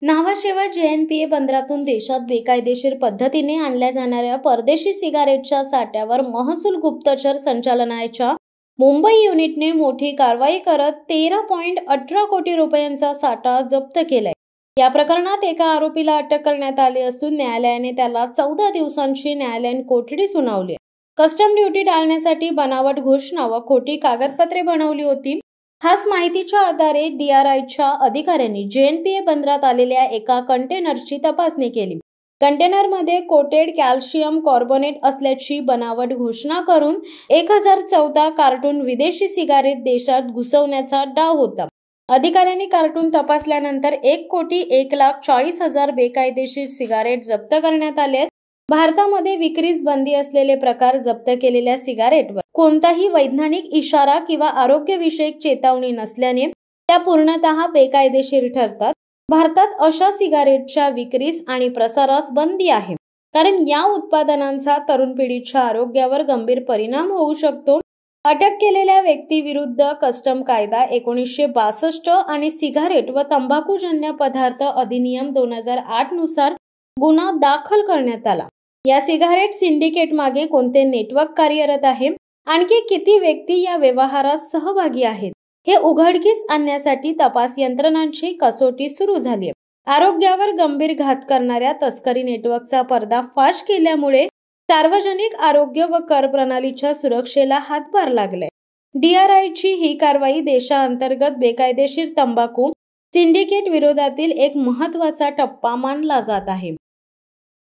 नावाशिवाय JNPA बंदरातून देशात बेकायदेशीर पद्धतीने आणल्या जाणाऱ्या परदेशी सिगारेटच्या साठ्यावर महसूल गुप्तचर संचालनालयाच्या मुंबई युनिटने मोठी कारवाई करत 13.18 कोटी रुपयांचा साठा जप्त केलाय। या प्रकरणात एका आरोपीला अटक करण्यात आली असून न्यायालयाने त्याला 14 दिवसांची न्यायालयीन कोठडी सुनावली। कस्टम ड्युटी टाळण्यासाठी बनावट घोषणा व खोटी कागदपत्रे बनवली होती। खास माहितीच्या आधारे DRIच्या अधिकाऱ्यांनी JNPA बंदरात आलेल्या एका कंटेनरची तपासणी केली। कंटेनरमध्ये कोटेड कॅल्शियम कार्बोनेट असल्याची बनावट घोषणा करून 1014 कार्टून विदेशी सिगारेट देशात घुसवण्याचा डाव होता। अधिकाऱ्यांनी कार्टून तपासल्यानंतर 1,01,40,000 बेकायदेशीर सिगारेट जप्त करण्यात आले। भारतामध्ये विक्रीस बंदी असलेले प्रकार जप्त केलेल्या सिगारेटवर कोणताही वैज्ञानिक इशारा किंवा आरोग्यविषयक चेतावणी नसल्याने त्या पूर्णतः बेकायदेशीर ठरतात। भारतात अशा सिगारेटच्या विक्रीस आणि प्रसारास बंदी आहे, कारण या उत्पादनांचा तरुण पिढीच्या आरोग्यावर गंभीर परिणाम होऊ शकतो। अटक केलेल्या व्यक्तीविरुद्ध कस्टम कायदा 1962 आणि सिगारेट व तंबाखूजन्य पदार्थ अधिनियम 2008 नुसार गुन्हा दाखल करण्यात आला। या सिगारेट सिंडिकेट मागे कोणते नेटवर्क कार्यरत आहे, आणखी किती व्यक्ती या व्यवहारात सहभागी आहेत, हे उघडकीस आणण्यासाठी तपास यंत्रणांची कसोटी सुरू झाली आहे। आरोग्यावर गंभीर घात करणाऱ्या तस्करी नेटवर्कचा पर्दाफाश केल्यामुळे सार्वजनिक आरोग्य व कर प्रणालीच्या सुरक्षेला हातभार लागलाय। DRIची ही कारवाई देशांतर्गत बेकायदेशीर तंबाखू सिंडिकेट विरोधातील एक महत्त्वाचा टप्पा मानला जात आहे।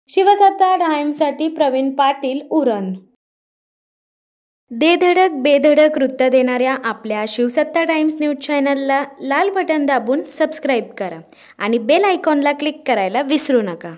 शिवसत्ता टाइम्ससाठी प्रवीण पाटील, उरण। दे धडक बेधडक वृत्त देणाऱ्या आपल्या शिवसत्ता टाइम्स न्यूज चॅनलला लाल बटन दाबून सबस्क्राईब करा आणि बेल आयकॉनला क्लिक करायला विसरू नका।